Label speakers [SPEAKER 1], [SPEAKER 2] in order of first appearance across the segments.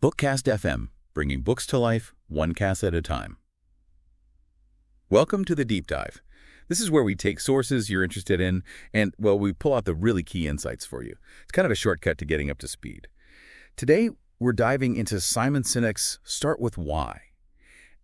[SPEAKER 1] BookCast FM, bringing books to life, one cast at a time. Welcome to the Deep Dive. This is where we take sources you're interested in and, well, we pull out the really key insights for you. It's kind of a shortcut to getting up to speed. Today, we're diving into Simon Sinek's Start With Why.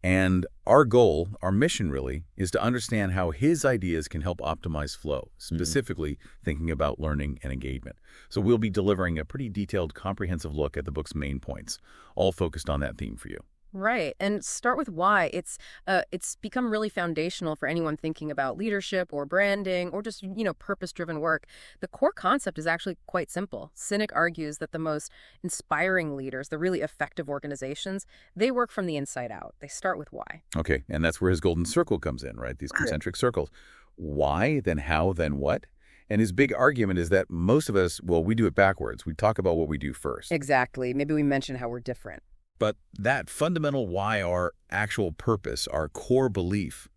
[SPEAKER 1] And our goal, our mission really, is to understand how his ideas can help optimize flow, specifically thinking about learning and engagement. So we'll be delivering a pretty detailed, comprehensive look at the book's main points, all focused on that theme for you.
[SPEAKER 2] Right. And start with why. It's become really foundational for anyone thinking about leadership or branding or just, purpose-driven work. The core concept is actually quite simple. Sinek argues that the most inspiring leaders, the really effective organizations, they work from the inside out. They start with why.
[SPEAKER 1] Okay. And that's where his golden circle comes in, right? These concentric circles. Why, then how, then what? And his big argument is that most of us, well, we do it backwards. We talk about what we do first.
[SPEAKER 2] Exactly. Maybe we mention how we're different.
[SPEAKER 1] But that fundamental why, our actual purpose, our core belief,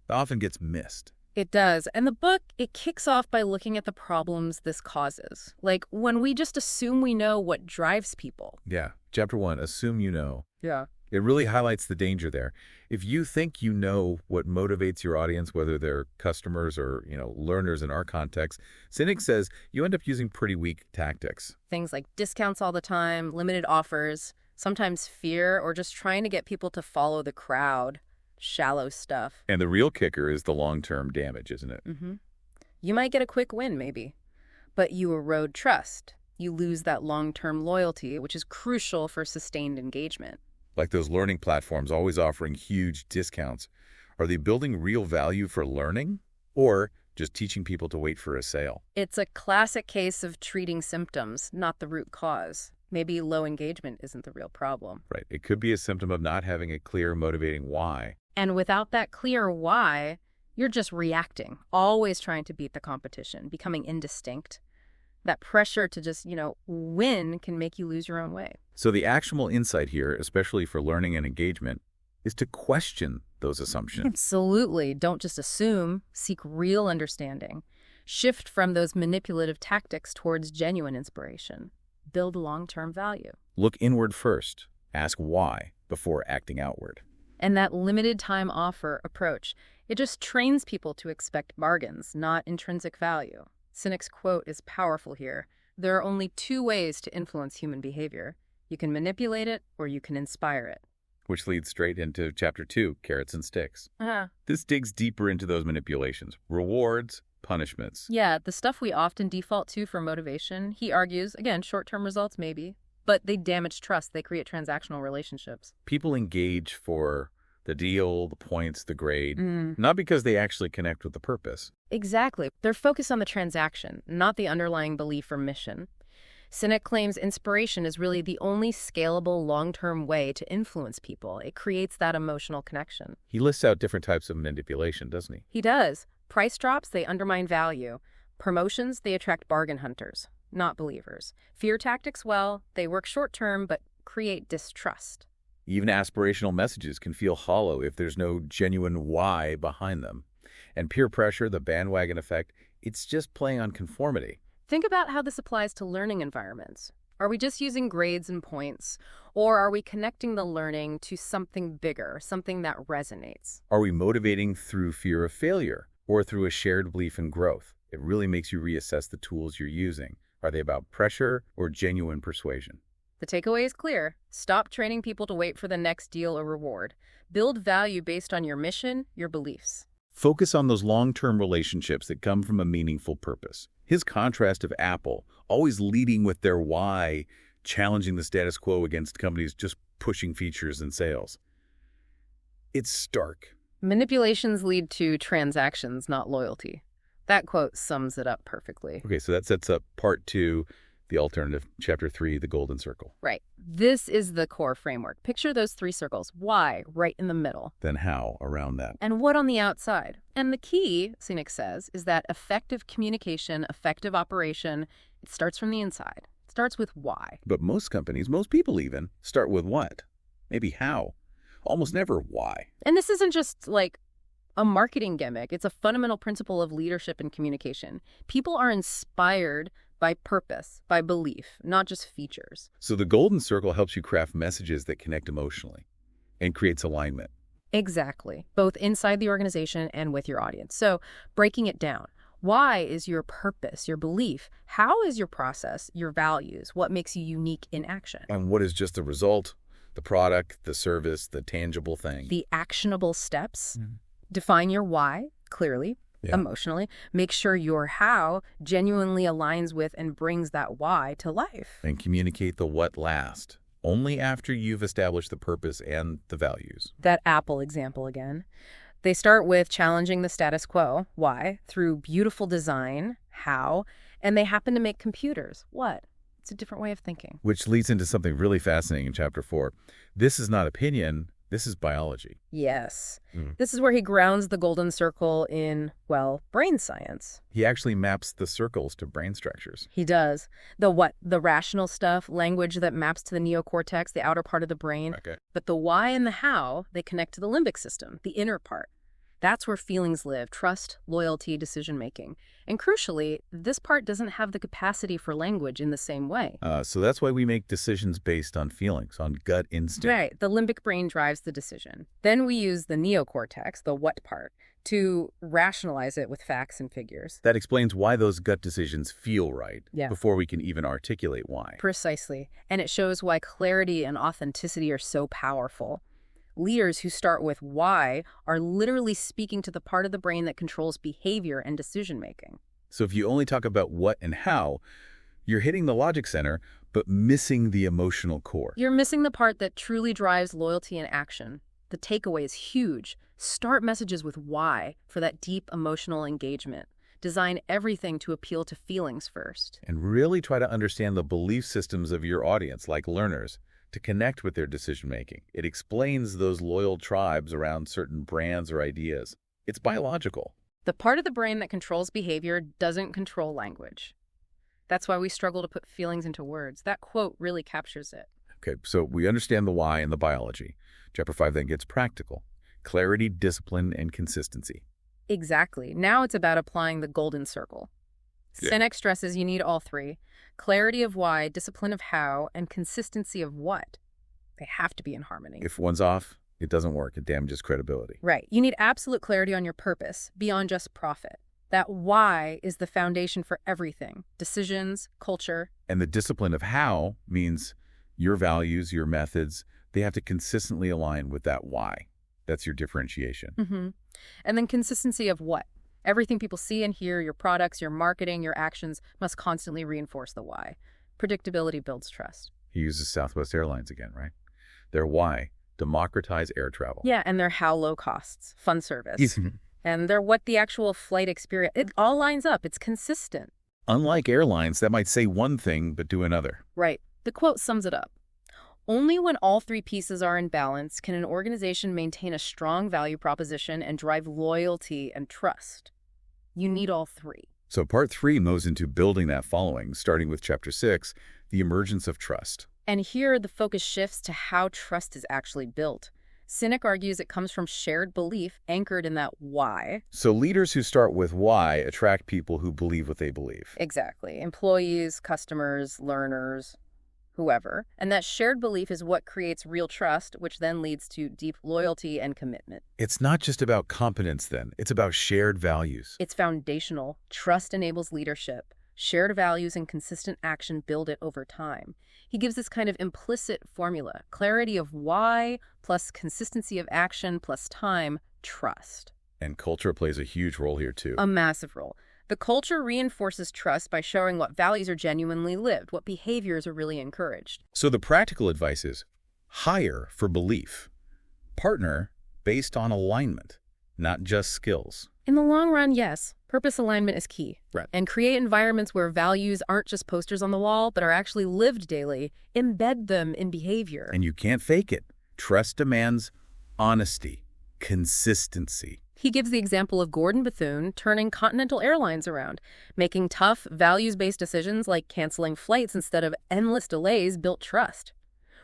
[SPEAKER 1] often gets missed.
[SPEAKER 2] It does. And the book, it kicks off by looking at the problems this causes. Like when we just assume we know what drives people.
[SPEAKER 1] Yeah. Chapter 1, assume you know.
[SPEAKER 2] Yeah.
[SPEAKER 1] It really highlights the danger there. If you think you know what motivates your audience, whether they're customers or, learners in our context, Sinek says you end up using pretty weak tactics.
[SPEAKER 2] Things like discounts all the time, limited offers, sometimes fear, or just trying to get people to follow the crowd. Shallow stuff.
[SPEAKER 1] And the real kicker is the long-term damage, isn't it?
[SPEAKER 2] Mm-hmm. You might get a quick win, maybe, but you erode trust. You lose that long-term loyalty, which is crucial for sustained engagement.
[SPEAKER 1] Like those learning platforms always offering huge discounts. Are they building real value for learning or just teaching people to wait for a sale?
[SPEAKER 2] It's a classic case of treating symptoms, not the root cause. Maybe low engagement isn't the real problem.
[SPEAKER 1] Right. It could be a symptom of not having a clear, motivating why.
[SPEAKER 2] And without that clear why, you're just reacting, always trying to beat the competition, becoming indistinct. That pressure to just, win can make you lose your own way.
[SPEAKER 1] So the actionable insight here, especially for learning and engagement, is to question those assumptions.
[SPEAKER 2] Absolutely. Don't just assume. Seek real understanding. Shift from those manipulative tactics towards genuine inspiration. Build long-term value.
[SPEAKER 1] Look inward first. Ask why before acting outward.
[SPEAKER 2] And that limited time offer approach, it just trains people to expect bargains, not intrinsic value. Sinek's quote is powerful here. There are only two ways to influence human behavior. You can manipulate it or you can inspire it.
[SPEAKER 1] Which leads straight into Chapter 2, Carrots and Sticks. This digs deeper into those manipulations. Rewards, punishments.
[SPEAKER 2] Yeah, the stuff we often default to for motivation, he argues, again, short-term results maybe, but they damage trust. They create transactional relationships.
[SPEAKER 1] People engage for the deal, the points, the grade, not because they actually connect with the purpose.
[SPEAKER 2] Exactly. They're focused on the transaction, not the underlying belief or mission. Sinek claims inspiration is really the only scalable long-term way to influence people. It creates that emotional connection.
[SPEAKER 1] He lists out different types of manipulation, doesn't he?
[SPEAKER 2] He does. Price drops, they undermine value. Promotions, they attract bargain hunters, not believers. Fear tactics, well, they work short-term but create distrust.
[SPEAKER 1] Even aspirational messages can feel hollow if there's no genuine why behind them. And peer pressure, the bandwagon effect, it's just playing on conformity.
[SPEAKER 2] Think about how this applies to learning environments. Are we just using grades and points, or are we connecting the learning to something bigger, something that resonates?
[SPEAKER 1] Are we motivating through fear of failure or through a shared belief in growth? It really makes you reassess the tools you're using. Are they about pressure or genuine persuasion?
[SPEAKER 2] The takeaway is clear. Stop training people to wait for the next deal or reward. Build value based on your mission, your beliefs.
[SPEAKER 1] Focus on those long-term relationships that come from a meaningful purpose. His contrast of Apple, always leading with their why, challenging the status quo against companies just pushing features and sales. It's stark.
[SPEAKER 2] Manipulations lead to transactions, not loyalty. That quote sums it up perfectly.
[SPEAKER 1] Okay, so that sets up part 2, the alternative, Chapter 3, the golden circle.
[SPEAKER 2] Right. This is the core framework. Picture those 3 circles. Why, right in the middle.
[SPEAKER 1] Then how around that?
[SPEAKER 2] And what on the outside? And the key, Sinek says, is that effective communication, effective operation, it starts from the inside. It starts with why.
[SPEAKER 1] But most companies, most people even, start with what? Maybe how. Almost never why.
[SPEAKER 2] And this isn't just like a marketing gimmick. It's a fundamental principle of leadership and communication. People are inspired by purpose, by belief, not just features.
[SPEAKER 1] So the golden circle helps you craft messages that connect emotionally and creates alignment.
[SPEAKER 2] Exactly, both inside the organization and with your audience. So breaking it down, why is your purpose, your belief? How is your process, your values? What makes you unique in action?
[SPEAKER 1] And what is just the result, the product, the service, the tangible thing?
[SPEAKER 2] The actionable steps. Define your why clearly, emotionally. Make sure your how genuinely aligns with and brings that why to life.
[SPEAKER 1] And communicate the what last, only after you've established the purpose and the values.
[SPEAKER 2] That Apple example again. They start with challenging the status quo, why, through beautiful design, how, and they happen to make computers, what? It's a different way of thinking.
[SPEAKER 1] Which leads into something really fascinating in Chapter 4. This is not opinion, this is biology.
[SPEAKER 2] Yes. This is where he grounds the golden circle in, well, brain science.
[SPEAKER 1] He actually maps the circles to brain structures.
[SPEAKER 2] He does. The what? The rational stuff, language that maps to the neocortex, the outer part of the brain.
[SPEAKER 1] Okay.
[SPEAKER 2] But the why and the how, they connect to the limbic system, the inner part. That's where feelings live, trust, loyalty, decision-making. And crucially, this part doesn't have the capacity for language in the same way.
[SPEAKER 1] So that's why we make decisions based on feelings, on gut instinct.
[SPEAKER 2] Right. The limbic brain drives the decision. Then we use the neocortex, the what part, to rationalize it with facts and figures.
[SPEAKER 1] That explains why those gut decisions feel right before we can even articulate why.
[SPEAKER 2] Precisely. And it shows why clarity and authenticity are so powerful. Leaders who start with why are literally speaking to the part of the brain that controls behavior and decision-making.
[SPEAKER 1] So if you only talk about what and how, you're hitting the logic center, but missing the emotional core.
[SPEAKER 2] You're missing the part that truly drives loyalty and action. The takeaway is huge. Start messages with why for that deep emotional engagement. Design everything to appeal to feelings first.
[SPEAKER 1] And really try to understand the belief systems of your audience, like learners, to connect with their decision-making. It explains those loyal tribes around certain brands or ideas. It's biological.
[SPEAKER 2] The part of the brain that controls behavior doesn't control language. That's why we struggle to put feelings into words. That quote really captures it.
[SPEAKER 1] Okay, so we understand the why and the biology. Chapter 5 then gets practical. Clarity, discipline, and consistency.
[SPEAKER 2] Exactly. Now it's about applying the golden circle. Sinek stresses you need all three. Clarity of why, discipline of how, and consistency of what. They have to be in harmony.
[SPEAKER 1] If one's off, it doesn't work. It damages credibility.
[SPEAKER 2] Right. You need absolute clarity on your purpose, beyond just profit. That why is the foundation for everything. Decisions, culture.
[SPEAKER 1] And the discipline of how means your values, your methods, they have to consistently align with that why. That's your differentiation.
[SPEAKER 2] And then consistency of what? Everything people see and hear, your products, your marketing, your actions, must constantly reinforce the why. Predictability builds trust.
[SPEAKER 1] He uses Southwest Airlines again, right? Their why, democratize air travel.
[SPEAKER 2] Yeah, and their how, low costs, fun service. And their what, the actual flight experience. It all lines up. It's consistent.
[SPEAKER 1] Unlike airlines that might say one thing but do another.
[SPEAKER 2] Right. The quote sums it up. Only when all three pieces are in balance can an organization maintain a strong value proposition and drive loyalty and trust. You need all three.
[SPEAKER 1] So part 3 moves into building that following, starting with Chapter 6, the emergence of trust.
[SPEAKER 2] And here the focus shifts to how trust is actually built. Sinek argues it comes from shared belief anchored in that why.
[SPEAKER 1] So leaders who start with why attract people who believe what they believe.
[SPEAKER 2] Exactly. Employees, customers, learners, whoever. And that shared belief is what creates real trust, which then leads to deep loyalty and commitment.
[SPEAKER 1] It's not just about competence then. It's about shared values.
[SPEAKER 2] It's foundational. Trust enables leadership. Shared values and consistent action build it over time. He gives this kind of implicit formula. Clarity of why plus consistency of action plus time, trust.
[SPEAKER 1] And culture plays a huge role here too.
[SPEAKER 2] A massive role. The culture reinforces trust by showing what values are genuinely lived, what behaviors are really encouraged.
[SPEAKER 1] So the practical advice is hire for belief. Partner based on alignment, not just skills.
[SPEAKER 2] In the long run, yes, purpose alignment is key.
[SPEAKER 1] Right.
[SPEAKER 2] And create environments where values aren't just posters on the wall, but are actually lived daily. Embed them in behavior.
[SPEAKER 1] And you can't fake it. Trust demands honesty, consistency.
[SPEAKER 2] He gives the example of Gordon Bethune turning Continental Airlines around. Making tough, values-based decisions like canceling flights instead of endless delays built trust.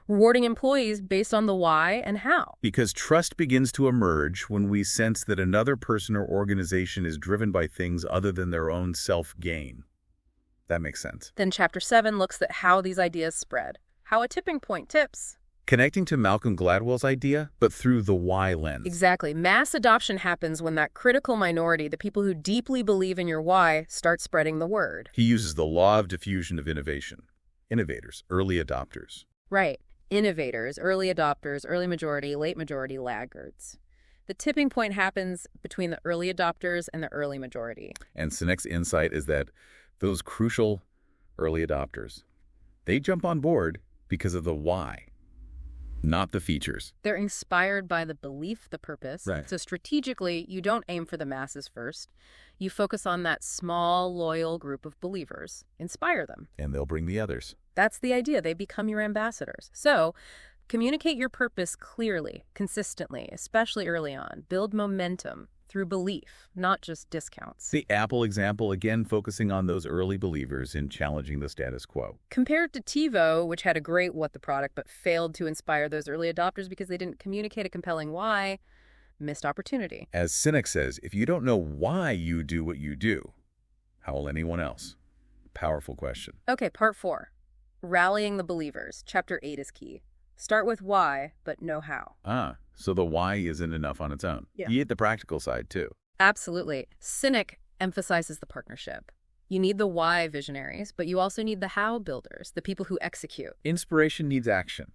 [SPEAKER 2] Rewarding employees based on the why and how.
[SPEAKER 1] Because trust begins to emerge when we sense that another person or organization is driven by things other than their own self-gain. That makes sense.
[SPEAKER 2] Then Chapter 7 looks at how these ideas spread, how a tipping point tips.
[SPEAKER 1] Connecting to Malcolm Gladwell's idea, but through the why lens.
[SPEAKER 2] Exactly. Mass adoption happens when that critical minority, the people who deeply believe in your why, start spreading the word.
[SPEAKER 1] He uses the law of diffusion of innovation. Innovators, early adopters.
[SPEAKER 2] Right. Innovators, early adopters, early majority, late majority, laggards. The tipping point happens between the early adopters and the early majority.
[SPEAKER 1] And Sinek's insight is that those crucial early adopters, they jump on board because of the why, not the features.
[SPEAKER 2] They're inspired by the belief, the purpose.
[SPEAKER 1] Right.
[SPEAKER 2] So strategically, you don't aim for the masses first. You focus on that small, loyal group of believers. Inspire them.
[SPEAKER 1] And they'll bring the others.
[SPEAKER 2] That's the idea. They become your ambassadors. So communicate your purpose clearly, consistently, especially early on. Build momentum through belief, not just discounts.
[SPEAKER 1] The Apple example, again, focusing on those early believers in challenging the status quo.
[SPEAKER 2] Compared to TiVo, which had a great what the product, but failed to inspire those early adopters because they didn't communicate a compelling why, missed opportunity.
[SPEAKER 1] As Sinek says, if you don't know why you do what you do, how will anyone else? Powerful question.
[SPEAKER 2] Okay, part 4. Rallying the believers. Chapter 8 is key. Start with why, but know how.
[SPEAKER 1] So the why isn't enough on its own.
[SPEAKER 2] Yeah.
[SPEAKER 1] You hit the practical side, too.
[SPEAKER 2] Absolutely. Sinek emphasizes the partnership. You need the why visionaries, but you also need the how builders, the people who execute.
[SPEAKER 1] Inspiration needs action.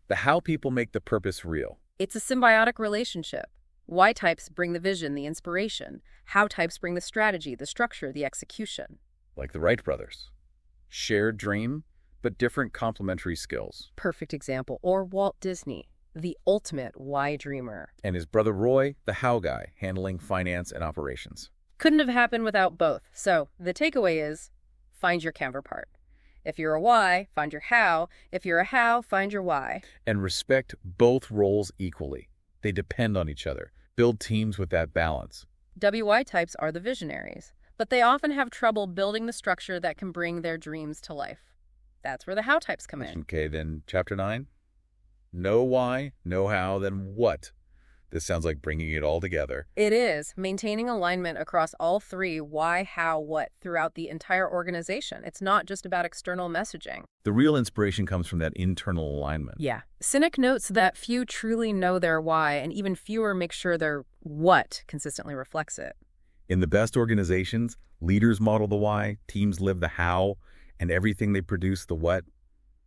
[SPEAKER 1] The how people make the purpose real.
[SPEAKER 2] It's a symbiotic relationship. Why types bring the vision, the inspiration. How types bring the strategy, the structure, the execution.
[SPEAKER 1] Like the Wright brothers. Shared dream, but different complementary skills.
[SPEAKER 2] Perfect example. Or Walt Disney, the ultimate why dreamer.
[SPEAKER 1] And his brother Roy, the how guy, handling finance and operations.
[SPEAKER 2] Couldn't have happened without both. So the takeaway is, find your counterpart. If you're a why, find your how. If you're a how, find your why.
[SPEAKER 1] And respect both roles equally. They depend on each other. Build teams with that balance.
[SPEAKER 2] WY types are the visionaries, but they often have trouble building the structure that can bring their dreams to life. That's where the how types come in.
[SPEAKER 1] Okay, then Chapter 9. Know why, know how, then what? This sounds like bringing it all together.
[SPEAKER 2] It is. Maintaining alignment across all three, why, how, what, throughout the entire organization. It's not just about external messaging.
[SPEAKER 1] The real inspiration comes from that internal alignment.
[SPEAKER 2] Yeah. Sinek notes that few truly know their why, and even fewer make sure their what consistently reflects it.
[SPEAKER 1] In the best organizations, leaders model the why, teams live the how, and everything they produce, the what,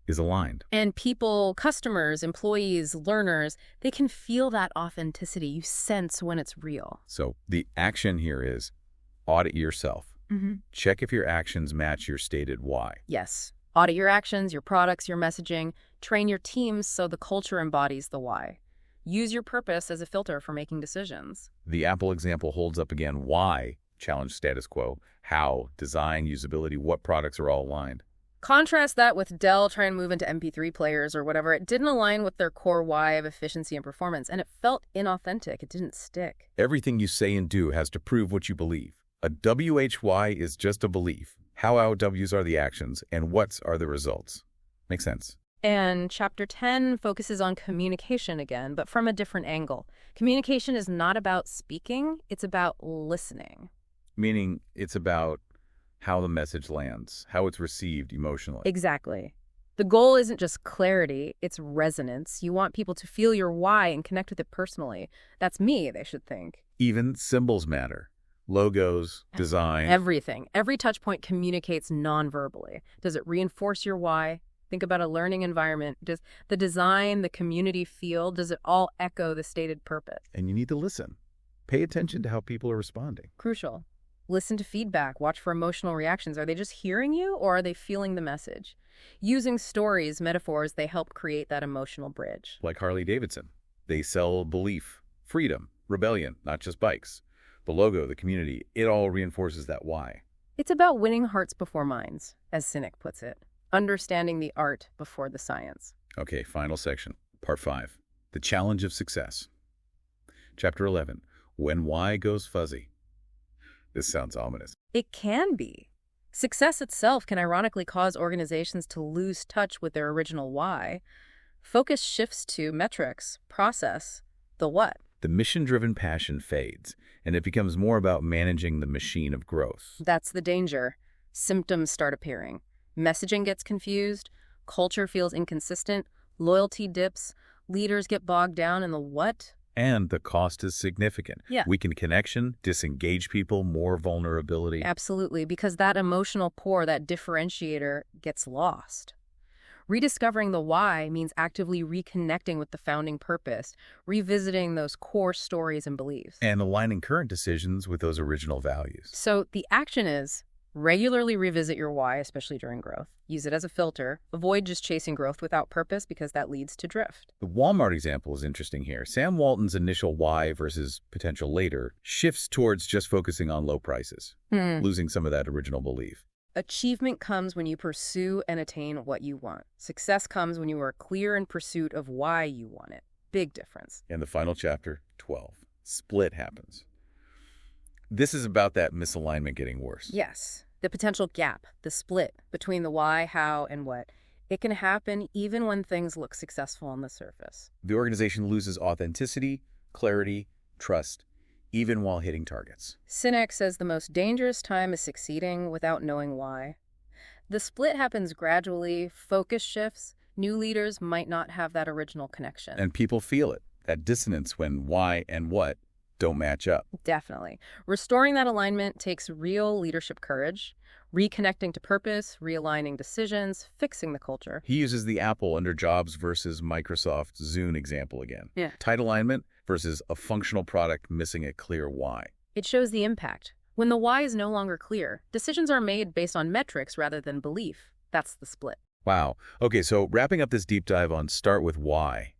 [SPEAKER 1] is aligned.
[SPEAKER 2] And people, customers, employees, learners, they can feel that authenticity. You sense when it's real.
[SPEAKER 1] So the action here is audit yourself. Check if your actions match your stated why.
[SPEAKER 2] Yes. Audit your actions, your products, your messaging. Train your teams so the culture embodies the why. Use your purpose as a filter for making decisions.
[SPEAKER 1] The Apple example holds up again why, challenge status quo, how, design, usability, what products are all aligned.
[SPEAKER 2] Contrast that with Dell trying to move into MP3 players or whatever. It didn't align with their core why of efficiency and performance, and it felt inauthentic. It didn't stick.
[SPEAKER 1] Everything you say and do has to prove what you believe. A WHY is just a belief. How W's are the actions, and what's are the results. Makes sense.
[SPEAKER 2] And Chapter 10 focuses on communication again, but from a different angle. Communication is not about speaking, it's about listening.
[SPEAKER 1] Meaning it's about how the message lands, how it's received emotionally.
[SPEAKER 2] Exactly. The goal isn't just clarity, it's resonance. You want people to feel your why and connect with it personally. That's me, they should think.
[SPEAKER 1] Even symbols matter. Logos, design.
[SPEAKER 2] Everything. Every touch point communicates non-verbally. Does it reinforce your why? Think about a learning environment. Does the design, the community feel, does it all echo the stated purpose?
[SPEAKER 1] And you need to listen. Pay attention to how people are responding.
[SPEAKER 2] Crucial. Listen to feedback. Watch for emotional reactions. Are they just hearing you or are they feeling the message? Using stories, metaphors, they help create that emotional bridge.
[SPEAKER 1] Like Harley-Davidson. They sell belief, freedom, rebellion, not just bikes. The logo, the community, it all reinforces that why.
[SPEAKER 2] It's about winning hearts before minds, as Sinek puts it. Understanding the art before the science.
[SPEAKER 1] Okay, final section, part 5. The challenge of success. Chapter 11, when why goes fuzzy. This sounds ominous.
[SPEAKER 2] It can be. Success itself can ironically cause organizations to lose touch with their original why. Focus shifts to metrics, process, the what.
[SPEAKER 1] The mission-driven passion fades, and it becomes more about managing the machine of growth.
[SPEAKER 2] That's the danger. symptoms start appearing. Messaging gets confused, culture feels inconsistent, loyalty dips, leaders get bogged down in the what?
[SPEAKER 1] And the cost is significant.
[SPEAKER 2] Yeah.
[SPEAKER 1] Weakened connection, disengage people, more vulnerability.
[SPEAKER 2] Absolutely, because that emotional core, that differentiator, gets lost. Rediscovering the why means actively reconnecting with the founding purpose, revisiting those core stories and beliefs.
[SPEAKER 1] And aligning current decisions with those original values.
[SPEAKER 2] So the action is regularly revisit your why, especially during growth. Use it as a filter. Avoid just chasing growth without purpose because that leads to drift.
[SPEAKER 1] The Walmart example is interesting here. Sam Walton's initial why versus potential later shifts towards just focusing on low prices, losing some of that original belief.
[SPEAKER 2] Achievement comes when you pursue and attain what you want. Success comes when you are clear in pursuit of why you want it. Big difference.
[SPEAKER 1] And the final chapter, 12. Split happens. This is about that misalignment getting worse.
[SPEAKER 2] Yes. The potential gap, the split between the why, how, and what. It can happen even when things look successful on the surface.
[SPEAKER 1] The organization loses authenticity, clarity, trust, even while hitting targets.
[SPEAKER 2] Sinek says the most dangerous time is succeeding without knowing why. The split happens gradually, focus shifts, new leaders might not have that original connection.
[SPEAKER 1] And people feel it, that dissonance when why and what don't match up.
[SPEAKER 2] Definitely. Restoring that alignment takes real leadership courage, reconnecting to purpose, realigning decisions, fixing the culture.
[SPEAKER 1] He uses the Apple under Jobs versus Microsoft Zune example again.
[SPEAKER 2] Yeah.
[SPEAKER 1] Tight alignment versus a functional product missing a clear why.
[SPEAKER 2] It shows the impact. When the why is no longer clear, decisions are made based on metrics rather than belief. That's the split.
[SPEAKER 1] Wow. Okay, so wrapping up this deep dive on Start With Why.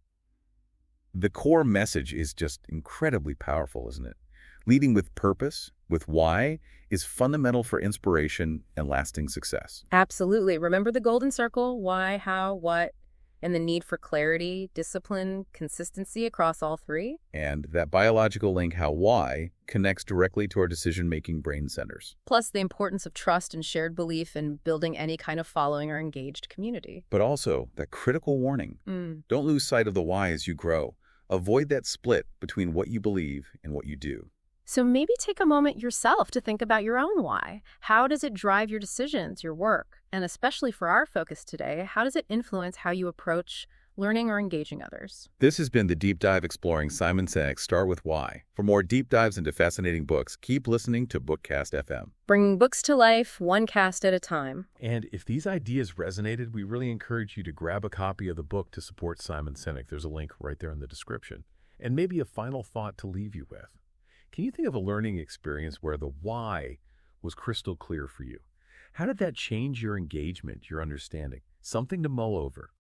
[SPEAKER 1] The core message is just incredibly powerful, isn't it? Leading with purpose, with why, is fundamental for inspiration and lasting success.
[SPEAKER 2] Absolutely. Remember the golden circle: why, how, what, and the need for clarity, discipline, consistency across all three?
[SPEAKER 1] And that biological link, how-why, connects directly to our decision-making brain centers.
[SPEAKER 2] Plus the importance of trust and shared belief in building any kind of following or engaged community.
[SPEAKER 1] But also, that critical warning. Don't lose sight of the why as you grow. Avoid that split between what you believe and what you do.
[SPEAKER 2] So maybe take a moment yourself to think about your own why. How does it drive your decisions, your work? And especially for our focus today, how does it influence how you approach learning or engaging others?
[SPEAKER 1] This has been the Deep Dive exploring Simon Sinek's Start With Why. For more deep dives into fascinating books, keep listening to BookCast FM.
[SPEAKER 2] Bringing books to life, one cast at a time.
[SPEAKER 3] And if these ideas resonated, we really encourage you to grab a copy of the book to support Simon Sinek. There's a link right there in the description. And maybe a final thought to leave you with. Can you think of a learning experience where the why was crystal clear for you? How did that change your engagement, your understanding? Something to mull over.